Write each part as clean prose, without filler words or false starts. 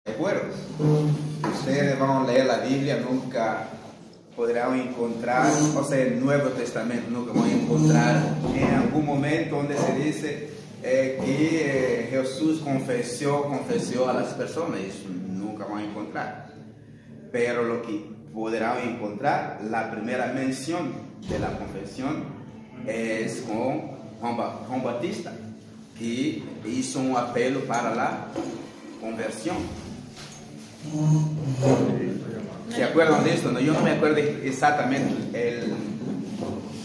De acuerdo. Ustedes van a leer la Biblia, nunca podrán encontrar, o sea, el Nuevo Testamento, nunca van a encontrar en algún momento donde se dice que Jesús confesó a las personas. Eso nunca van a encontrar. Pero lo que podrán encontrar, la primera mención de la confesión es con Juan Bautista, que hizo un apelo para la conversión. ¿Se acuerdan de esto? No, yo no me acuerdo exactamente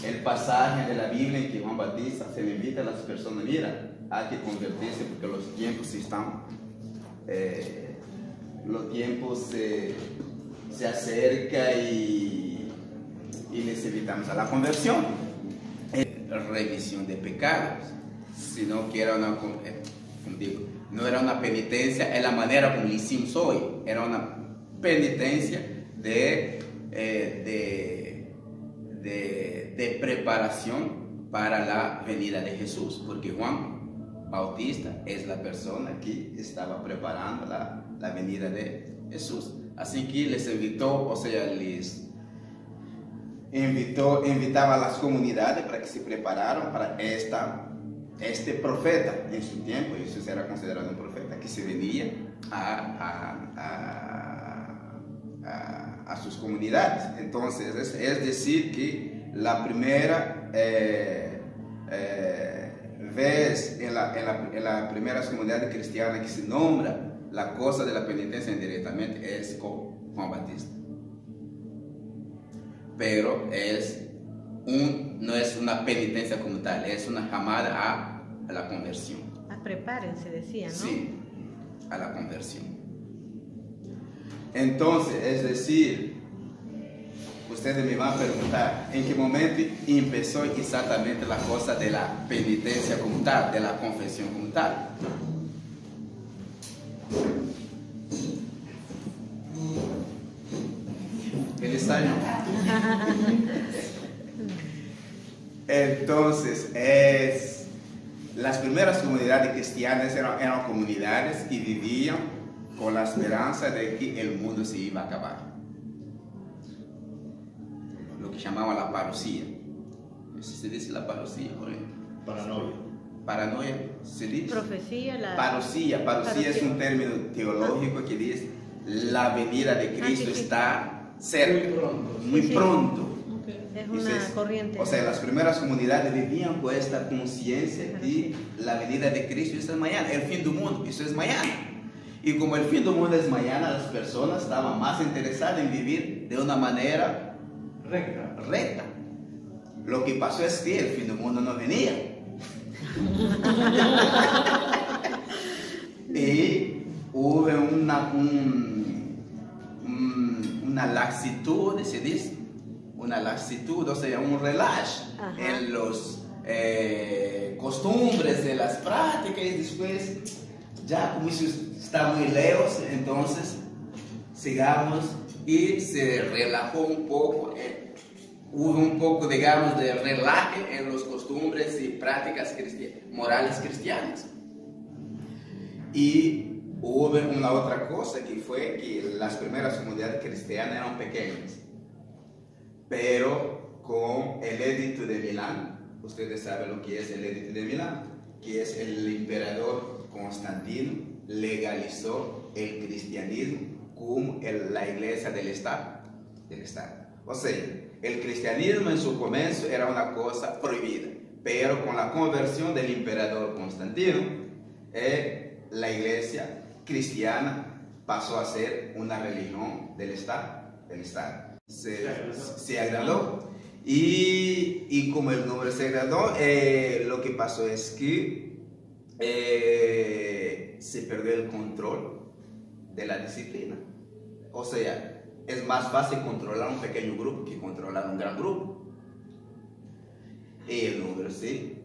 el pasaje de la Biblia en que Juan Bautista se le invita a las personas, mira, hay que convertirse porque los tiempos están, los tiempos se acercan y necesitamos a la conversión. Remisión de pecados, sino que era una, no era una penitencia en la manera como lo hicimos hoy, era una penitencia de preparación para la venida de Jesús, porque Juan Bautista es la persona que estaba preparando la venida de Jesús. Así que les invitó, o sea, invitaba a las comunidades para que se prepararan para este profeta en su tiempo. Jesús era considerado un profeta que se venía a sus comunidades. Entonces es decir que la primera vez en la primera comunidad cristiana que se nombra la cosa de la penitencia indirectamente es con Juan Bautista. Pero no es una penitencia como tal, es una llamada a la conversión. Prepárense, decía, ¿no? Sí, a la conversión. Entonces, es decir, ustedes me van a preguntar en qué momento empezó exactamente la cosa de la penitencia como tal, de la confesión como tal. ¿Feliz año? Entonces, las primeras comunidades cristianas eran comunidades que vivían con la esperanza de que el mundo se iba a acabar. Lo que llamaban la parucía. ¿Se dice la parucía? Paranoia. Paranoia, ¿se dice? Profecía, parucía es un término teológico que dice la venida de Cristo está cerca, muy pronto. Es una corriente. O sea, las primeras comunidades vivían con esta conciencia de la venida de Cristo, eso es mañana, el fin del mundo, eso es mañana. Y como el fin del mundo es mañana, las personas estaban más interesadas en vivir de una manera recta. Lo que pasó es que el fin del mundo no venía. Y hubo una laxitud, se dice, una laxitud, o sea, un relax en los costumbres de las prácticas, y después, ya como eso está muy lejos, entonces sigamos, y se relajó un poco, hubo un poco, digamos, de relaje en los costumbres y prácticas morales cristianas. Y hubo una otra cosa que fue que las primeras comunidades cristianas eran pequeñas, pero con el Edicto de Milán, ustedes saben lo que es el Edicto de Milán, que es el emperador Constantino legalizó el cristianismo como la iglesia del Estado. O sea, el cristianismo en su comienzo era una cosa prohibida, pero con la conversión del emperador Constantino, la iglesia cristiana pasó a ser una religión del Estado. Se agradó, y como el nombre se agradó, lo que pasó es que se perdió el control de la disciplina. O sea, es más fácil controlar un pequeño grupo que controlar un gran grupo. Y el número se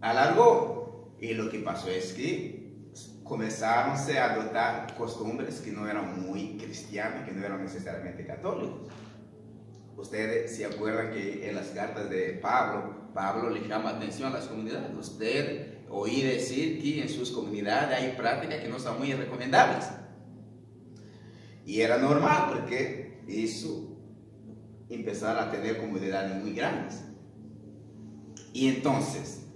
alargó, y lo que pasó es que comenzaron a adoptar costumbres que no eran muy cristianas, que no eran necesariamente católicos. Ustedes se acuerdan que en las cartas de Pablo le llama atención a las comunidades. Ustedes, oí decir que en sus comunidades hay prácticas que no son muy recomendables. Y era normal porque hizo empezar a tener comunidades muy grandes. Y entonces,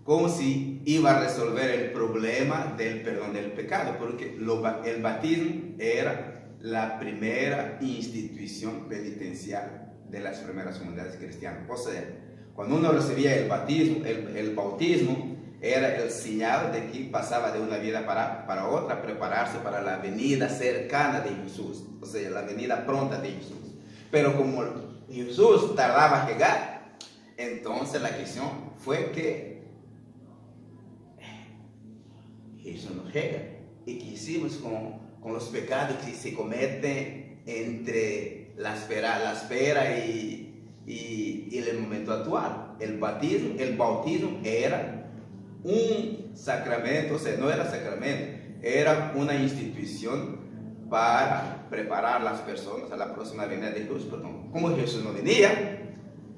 ¿cómo si iba a resolver el problema del perdón del pecado? Porque el bautismo era la primera institución penitencial de las primeras comunidades cristianas. O sea, cuando uno recibía el bautismo era el señal de que pasaba de una vida para otra, prepararse para la venida cercana de Jesús, o sea, la venida pronta de Jesús. Pero como Jesús tardaba a llegar, entonces la cuestión fue que Jesús no llega. ¿Y qué hicimos con los pecados que se cometen entre la espera y el momento actual? El bautismo era un sacramento, o sea, no era sacramento, era una institución para preparar a las personas a la próxima venida de Jesús. Como Jesús no venía,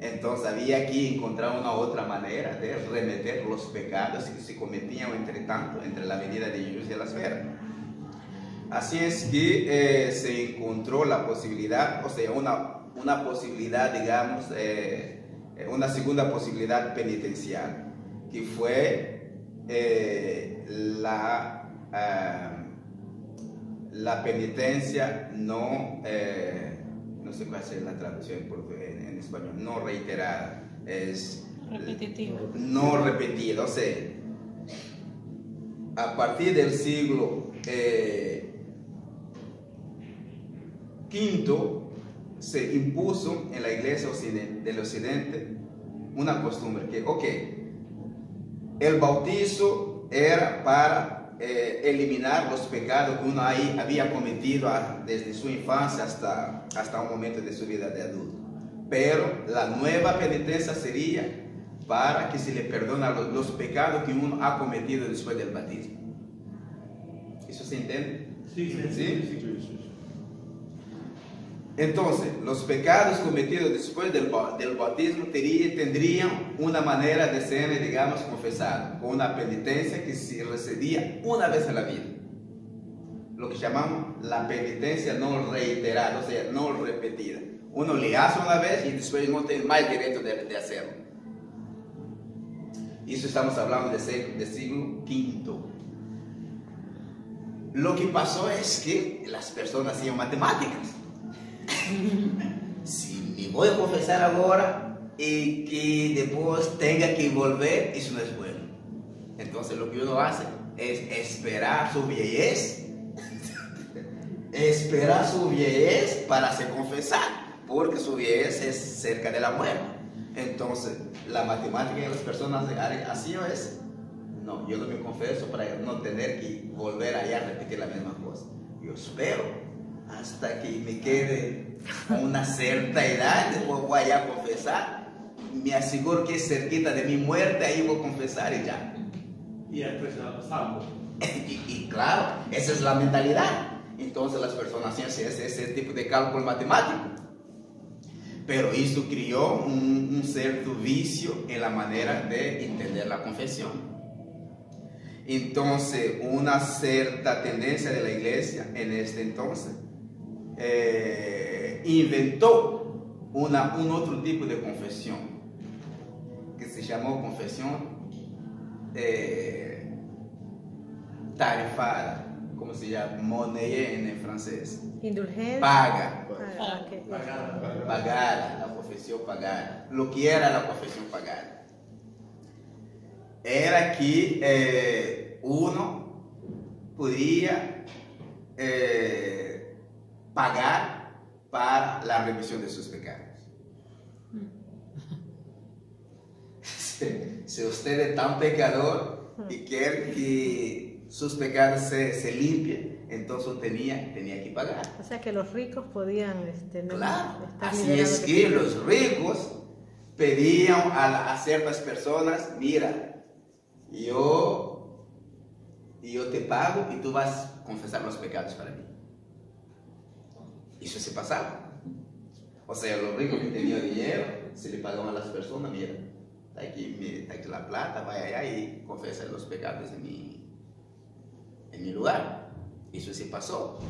entonces había que encontrar una otra manera de remeter los pecados que se cometían entre la venida de Jesús y la espera. Así es que se encontró la posibilidad, o sea, una posibilidad, digamos, una segunda posibilidad penitencial, que fue la penitencia no sé cuál es la traducción en español, no reiterada, es repetitiva. No repetida, o sea, a partir del siglo V se impuso en la iglesia del occidente una costumbre que, el bautizo era para eliminar los pecados que uno había cometido desde su infancia hasta un momento de su vida de adulto. Pero la nueva penitencia sería para que se le perdonen los pecados que uno ha cometido después del bautismo. ¿Eso se entiende? Sí. Entonces, los pecados cometidos después del bautismo tendrían una manera de ser, digamos, confesados, con una penitencia que se recibía una vez en la vida. Lo que llamamos la penitencia no reiterada, o sea, no repetida. Uno le hace una vez y después no tiene más derecho de hacerlo. Y eso estamos hablando del siglo V. Lo que pasó es que las personas hacían matemáticas. Si me voy a confesar ahora y que después tenga que volver, eso no es bueno. Entonces lo que uno hace es esperar su viejez para se confesar, porque su viejez es cerca de la muerte. Entonces la matemática que las personas hacían es: no, yo no me confieso para no tener que volver allá a repetir la misma cosa. Yo espero hasta que me quede una cierta edad, después voy allá a confesar, me aseguro que es cerquita de mi muerte, ahí voy a confesar y ya. Y después salvo. y claro, esa es la mentalidad. Entonces las personas hacían ese tipo de cálculo matemático. Pero esto creó un cierto vicio en la manera de entender la confesión. Entonces, una cierta tendencia de la iglesia en este entonces inventó un otro tipo de confesión que se llamó confesión tarifada, como se llama, monnaie en francés. Indulgencia. Pagada, la confesión pagada. Lo que era la confesión pagada era que uno podía pagar para la remisión de sus pecados. Si usted es tan pecador y quiere que sus pecados se limpien, entonces tenía que pagar. O sea que los ricos podían claro, así es que los ricos pedían a ciertas personas: mira, yo te pago y tú vas a confesar los pecados para mí. Eso se pasaba. O sea, los ricos que tenían dinero se le pagaban a las personas: mira, está aquí la plata, vaya allá y confiesa los pecados en mi lugar. Eso sí pasó.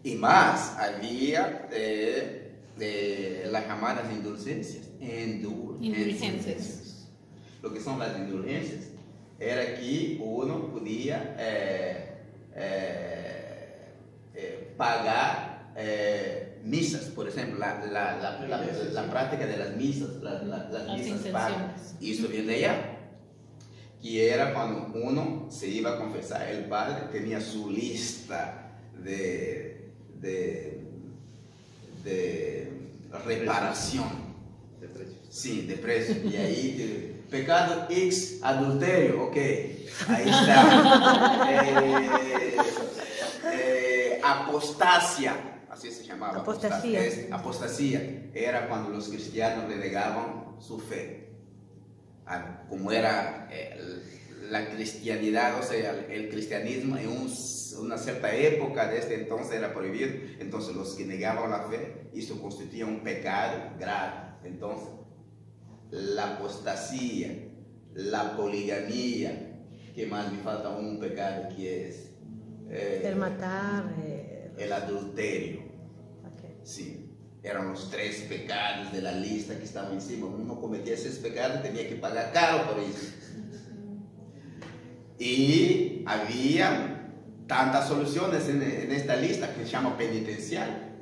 Y más, había de las llamadas indulgencias. Indulgencias. Lo que son las indulgencias era que uno podía pagar misas, por ejemplo, la práctica de las misas, las misas pagas. Y eso viene de allá. Que era cuando uno se iba a confesar, el padre tenía su lista de reparación. De precios. Sí, de precios. Y ahí, pecado X, adulterio, ok. Ahí está. Apostasia, así se llamaba. Apostasía. Apostasía. Era cuando los cristianos le negaban su fe. Como era la cristianidad, o sea, el cristianismo en una cierta época de este entonces era prohibido, entonces los que negaban la fe, eso constituía un pecado grave. Entonces, la apostasía, la poligamía, que más me falta un pecado que es el matar, el adulterio. Okay. Sí. Eran los 3 pecados de la lista que estaban encima. Uno cometía esos pecados y tenía que pagar caro por eso. Y había tantas soluciones en esta lista que se llama penitencial.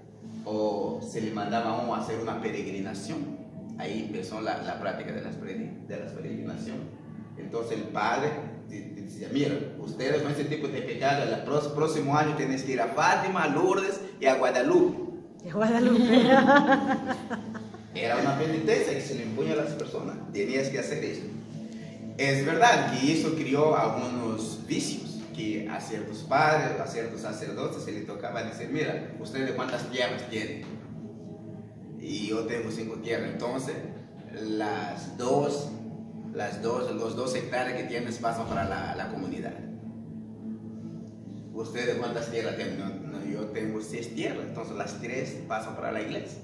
O se le mandaba a uno a hacer una peregrinación. Ahí empezó la práctica de las peregrinaciones. Entonces el padre decía, mira, ustedes con ese tipo de pecado, el próximo año tienes que ir a Fátima, a Lourdes y a Guadalupe. Guadalupe. Era una penitencia que se le imponía a las personas. Tenías que hacer eso. Es verdad que eso crió algunos vicios, que a ciertos padres, a ciertos sacerdotes se les tocaba decir, mira, ¿ustedes cuántas tierras tienen? Y yo tengo 5 tierras. Entonces, los 2 hectáreas que tienes pasan para la comunidad. ¿Ustedes cuántas tierras tienen? No, yo tengo 6 tierras, entonces las 3 pasan para la iglesia.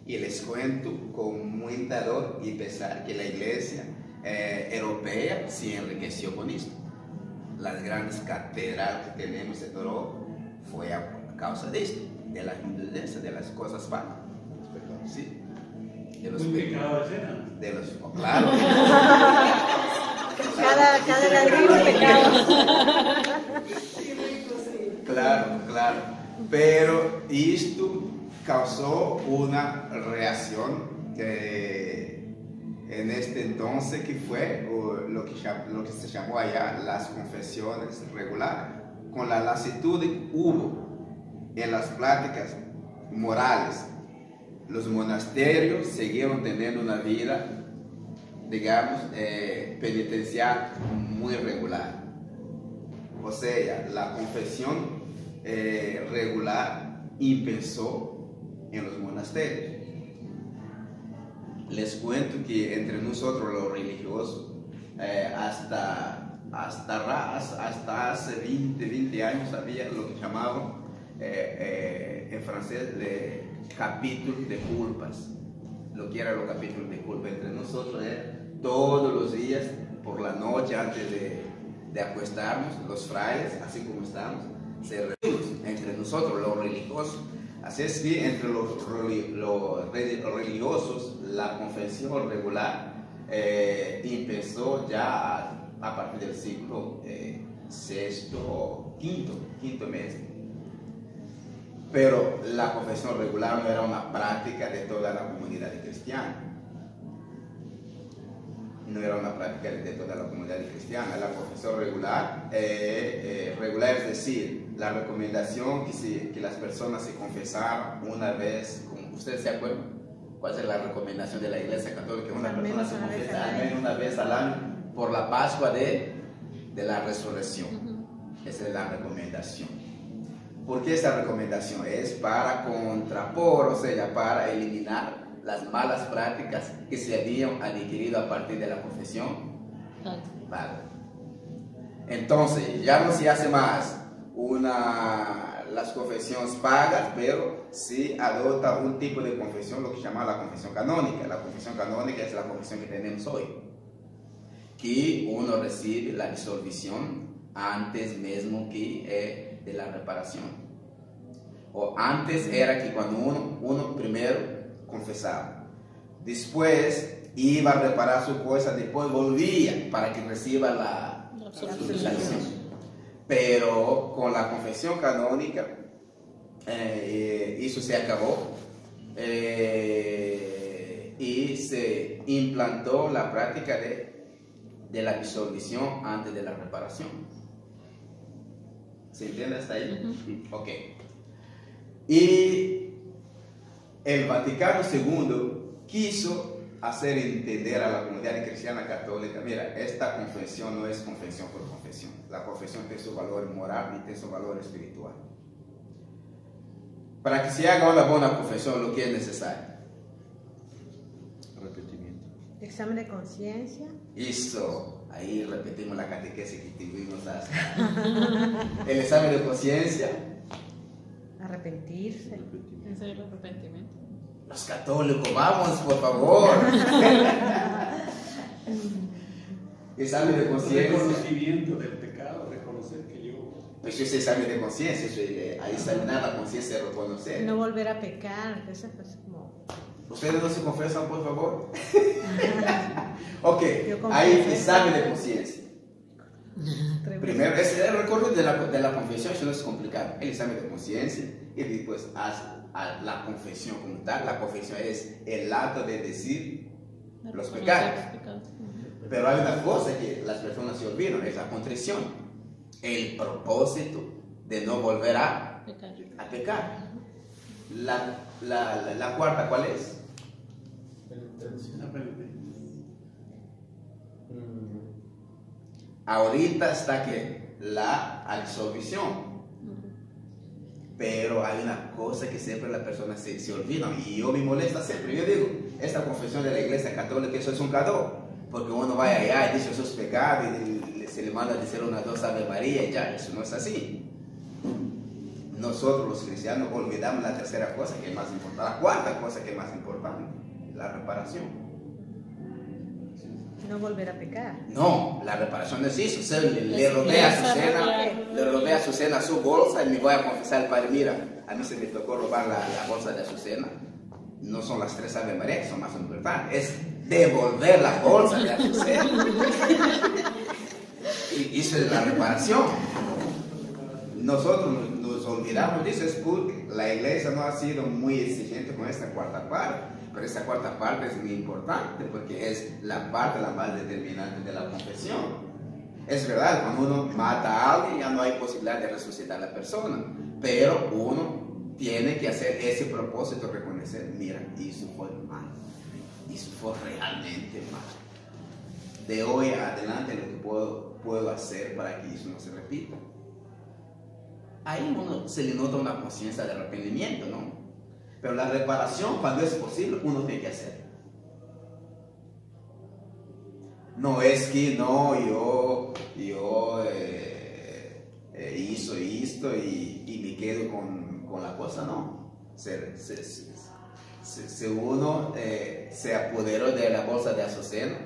Y les cuento con mucha dolor y pesar que la iglesia europea se enriqueció con esto. Las grandes catedrales que tenemos en Europa fue a causa de esto, de las indulgencias, de las cosas pagas. Sí. De los pecado de cena. De los, oh, claro. Cada ladrillo un pecado. Claro. Pero esto causó una reacción en este entonces que fue lo que se llamó allá las confesiones regulares. Con la lasitud que hubo en las prácticas morales, los monasterios siguieron teniendo una vida, digamos, penitencial muy regular. O sea, la confesión regular empezó en los monasterios. Les cuento que entre nosotros los religiosos, hasta hace 20 años había lo que llamaban en francés de capítulos de culpas. Lo que era los capítulos de culpa entre nosotros todos los días por la noche antes de acostarnos, los frailes, así como estamos, se reúnen entre nosotros los religiosos. Así es que entre los religiosos la confesión regular empezó ya a partir del siglo quinto mes. Pero la confesión regular no era una práctica de toda la comunidad cristiana. No era una práctica de toda la comunidad cristiana. La confesión regular, es decir, la recomendación que las personas se confesaran una vez. ¿Ustedes se acuerdan? ¿Cuál es la recomendación de la Iglesia Católica? Que una persona se confiesa al menos una vez al año por la Pascua de la Resurrección. Esa es la recomendación. ¿Por qué esta recomendación? Es para contrapor, o sea, para eliminar las malas prácticas que se habían adquirido a partir de la confesión. Vale. Entonces, ya no se hace más las confesiones pagas, pero se adopta un tipo de confesión, lo que se llama la confesión canónica. La confesión canónica es la confesión que tenemos hoy, que uno recibe la absolución antes mismo que de la reparación. O antes era que cuando uno primero confesaba, después iba a reparar su cosa, después volvía para que reciba la absolución. Pero con la confesión canónica, eso se acabó y se implantó la práctica de la absolución antes de la reparación. ¿Se entiende hasta ahí? Ok. Y el Vaticano II quiso hacer entender a la comunidad cristiana católica, mira, esta confesión no es confesión por confesión. La confesión tiene su valor moral y tiene su valor espiritual. Para que se haga una buena confesión, lo que es necesario. Repetimiento. Examen de conciencia. Eso, ahí repetimos la catequesis que tuvimos hace. El examen de conciencia. Arrepentirse. ¿En serio el arrepentimiento? Los católicos, vamos, por favor. Examen de conciencia. Reconocimiento del pecado, reconocer que yo... Pues ese examen de conciencia, ahí examinar la conciencia de reconocer. No volver a pecar. Eso es como... ¿Ustedes no se confesan, por favor? Ok, Yo hay confieso. examen de conciencia. Primero, ese es el recorrido de la confesión, eso no es complicado. El examen de conciencia y después haz la confesión como tal. La confesión es el acto de decir los pecados. Pero hay una cosa que las personas se olvidan, es la contrición. El propósito de no volver a pecar. La cuarta, ¿cuál es? La penitencia. Ahorita está que la absolución. Pero hay una cosa que siempre las personas se olvidan y yo me molesta siempre. Yo digo, esta confesión de la Iglesia Católica, eso es un cadeau, porque uno va allá y dice sus pecados y se le manda a decir una dos Ave María y ya, eso no es así. Nosotros los cristianos olvidamos la tercera cosa que es más importante, la cuarta cosa que es más importante, la reparación. No volver a pecar. No, la reparación es eso. Usted le rodea su cena, su bolsa y me voy a confesar al padre, mira, a mí se me tocó robar la bolsa de Azucena. No son las 3 Ave María, que son más importantes. Es devolver la bolsa de Azucena. Y eso es la reparación. Nosotros nos olvidamos de eso, es porque la iglesia no ha sido muy exigente con esta cuarta parte. Pero esta cuarta parte es muy importante porque es la parte la más determinante de la confesión. Es verdad, cuando uno mata a alguien ya no hay posibilidad de resucitar a la persona, pero uno tiene que hacer ese propósito, reconocer, mira, eso fue mal, eso fue realmente mal. De hoy adelante lo que puedo hacer para que eso no se repita. Ahí uno se le nota una conciencia de arrepentimiento, ¿no? Pero la reparación, cuando es posible, uno tiene que hacer. No es que no, yo hizo esto y me quedo con la cosa, no. Si uno se apoderó de la bolsa de Azucena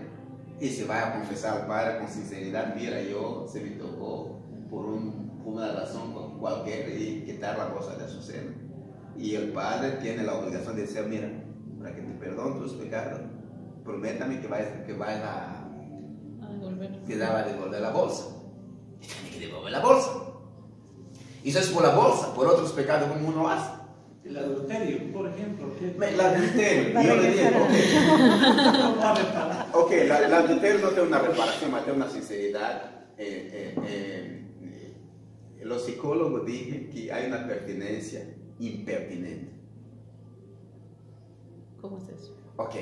y se va a confesar al Padre con sinceridad, mira, yo se me tocó por una razón cualquier y quitar la bolsa de Azucena. Y el Padre tiene la obligación de decir, mira, para que te perdone tus pecados, prométame que vayas a devolver la bolsa. Y tiene que devolver la bolsa. Y eso es por la bolsa, por otros pecados como uno hace. El adulterio, por ejemplo. El adulterio, yo le digo, ok, el adulterio no tiene una reparación, pero tiene una sinceridad. Los psicólogos dicen que hay una pertinencia impertinente. ¿Cómo es eso? Ok,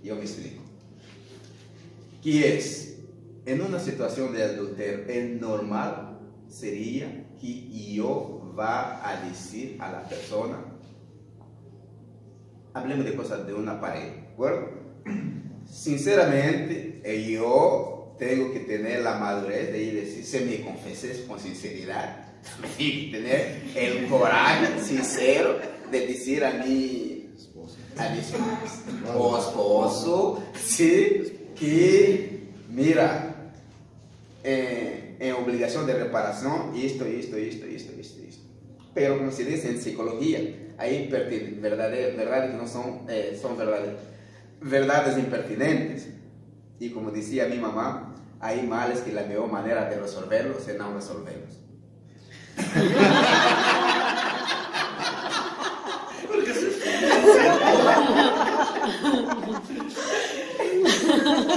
yo me explico. Que es, en una situación de adulterio, el normal sería que yo va a decir a la persona, hablemos de cosas de una pareja, ¿de acuerdo? Sinceramente, yo tengo que tener la madurez de ir a decir, se me confeses con sinceridad. Tengo que tener el coraje sincero de decir a mi esposo, ¿sí? Que, mira, en obligación de reparación, esto. Pero como se dice en psicología, hay verdades no son verdades impertinentes. Y como decía mi mamá, hay males que la mejor manera de resolverlos es no resolverlos.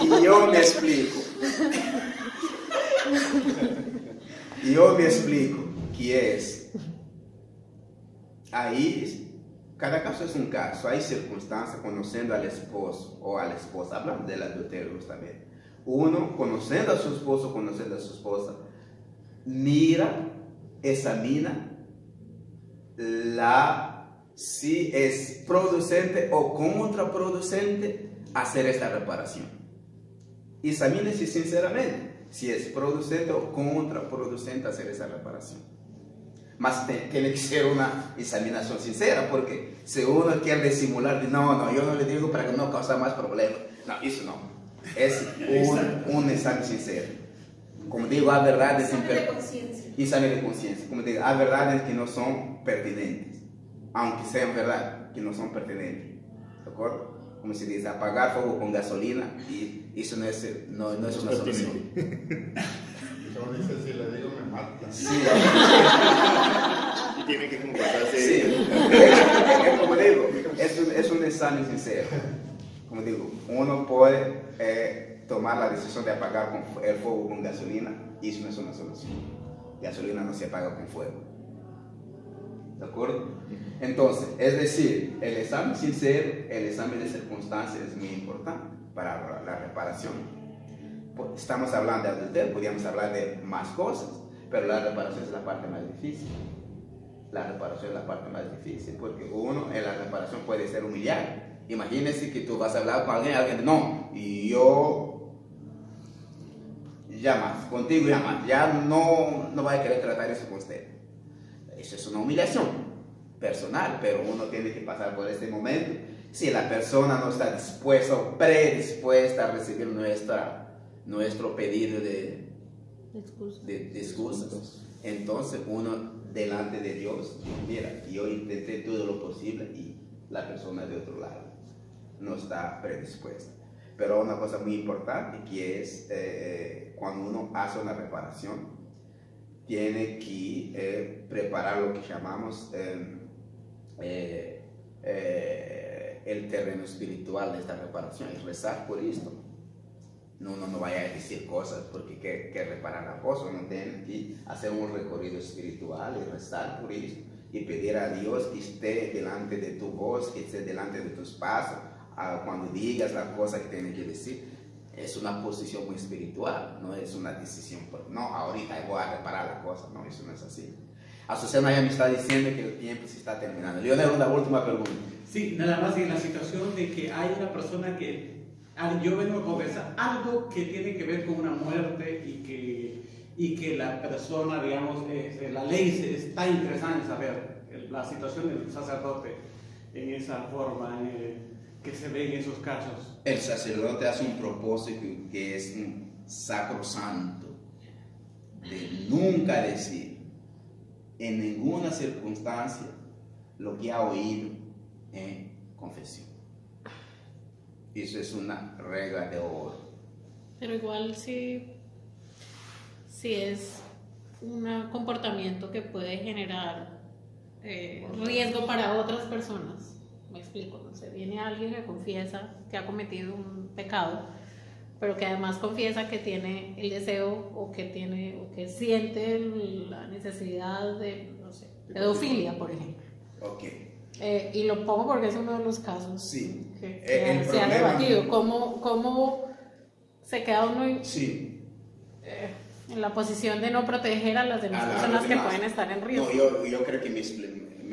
Y yo me explico que es ahí, cada caso es un caso, hay circunstancias conociendo al esposo o a la esposa, hablamos del adulterio justamente, uno conociendo a su esposo, conociendo a su esposa, mira, examina si es producente o contraproducente hacer esta reparación. Examínese sinceramente si es producente o contraproducente hacer esa reparación. Mas tiene que ser una examinación sincera, porque si uno quiere disimular, no, yo no le digo para que no cause más problemas. No, eso no. Es un examen sincero. Como digo, hay verdades examen de conciencia. Como digo, hay verdades que no son pertinentes, aunque sean verdad, que no son pertinentes. ¿De acuerdo? Como se dice, apagar fuego con gasolina, y eso no es una solución. Yo dice, si le digo me mata. Sí, y tiene que comportarse. Sí. Como digo, es un examen sincero. Como digo, uno puede tomar la decisión de apagar el fuego con gasolina, y eso no es una solución. Gasolina no se apaga con fuego. ¿De acuerdo? Entonces, es decir, el examen sincero, el examen de circunstancias es muy importante para la reparación. Estamos hablando de adulterio, podríamos hablar de más cosas, pero la reparación es la parte más difícil. La reparación es la parte más difícil, porque uno en la reparación puede ser humillado. Imagínese que tú vas a hablar con alguien, no, y yo ya más, contigo ya no voy a querer tratar eso con usted. Eso es una humillación personal, pero uno tiene que pasar por este momento. Si la persona no está dispuesta o predispuesta a recibir nuestro pedido de excusas, entonces uno delante de Dios, mira, yo intenté todo lo posible y la persona de otro lado no está predispuesta. Pero una cosa muy importante que es cuando uno hace una reparación, tiene que preparar lo que llamamos el terreno espiritual de esta reparación y rezar por esto. Uno no vaya a decir cosas porque que reparar la cosa, uno tiene que hacer un recorrido espiritual y rezar por esto y pedir a Dios que esté delante de tu voz, que esté delante de tus pasos, cuando digas la cosa que tienes que decir. Es una posición muy espiritual, no es una decisión, no, ahorita voy a reparar la cosa, no, eso no es así. Azucena ya me está diciendo que el tiempo se está terminando. Leonel, una última pregunta. Sí, nada más en la situación de que hay una persona que yo vengo a conversar algo que tiene que ver con una muerte y que la persona, digamos, la ley está interesada en saber la situación del sacerdote en esa forma que se ve en esos casos. El sacerdote hace un propósito que es un sacrosanto de nunca decir en ninguna circunstancia lo que ha oído en confesión. Eso es una regla de oro. Pero igual si es un comportamiento que puede generar riesgo para otras personas. Me explico, no sé, viene alguien que confiesa que ha cometido un pecado, pero que además confiesa que tiene el deseo o que siente la necesidad de, no sé, pedofilia, por ejemplo. Okay. Y lo pongo porque es uno de los casos sí. que se ha debatido. ¿Cómo se queda uno en la posición de no proteger a las demás personas que pueden estar en riesgo? No, yo creo que me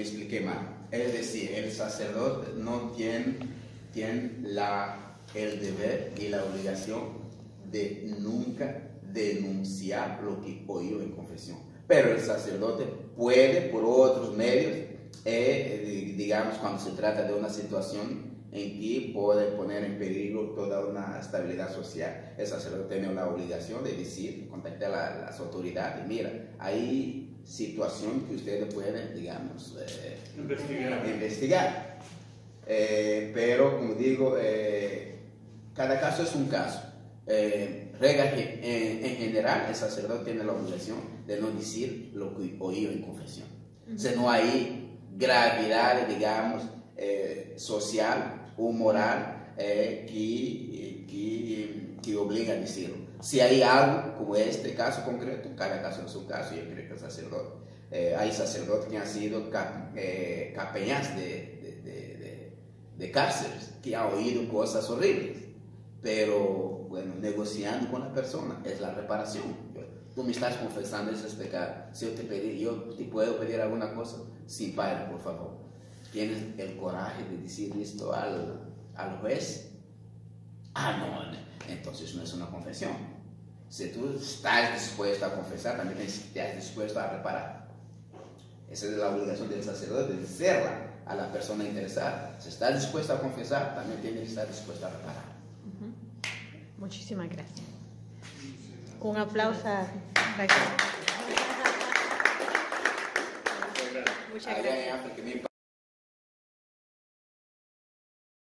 expliqué mal. Es decir, el sacerdote no tiene el deber y la obligación de nunca denunciar lo que oyó en confesión. Pero el sacerdote puede, por otros medios, digamos, cuando se trata de una situación en que puede poner en peligro toda una estabilidad social, el sacerdote tiene la obligación de decir, contactar a las autoridades, mira, hay situación que ustedes pueden, digamos, investigar. Pero, como digo, cada caso es un caso. En general, el sacerdote tiene la obligación de no decir lo que oyó en confesión. Si no hay gravedad, digamos, social o moral que obliga a decirlo. Si hay algo como este caso concreto, cada caso es un caso, yo creo que el sacerdote, hay sacerdotes que han sido capellans de cárceles, que han oído cosas horribles, pero bueno, negociando con la persona es la reparación. Tú me estás confesando esos pecados, si yo te pedí, yo te puedo pedir alguna cosa, sí, padre, por favor, ¿tienes el coraje de decir esto al juez? No, entonces no es una confesión. Si tú estás dispuesto a confesar, también estás dispuesto a reparar. Esa es la obligación del sacerdote, de decirla a la persona interesada. Si estás dispuesto a confesar, también tiene que estar dispuesto a reparar. Muchísimas gracias. Un aplauso a Raquel. Muchas gracias.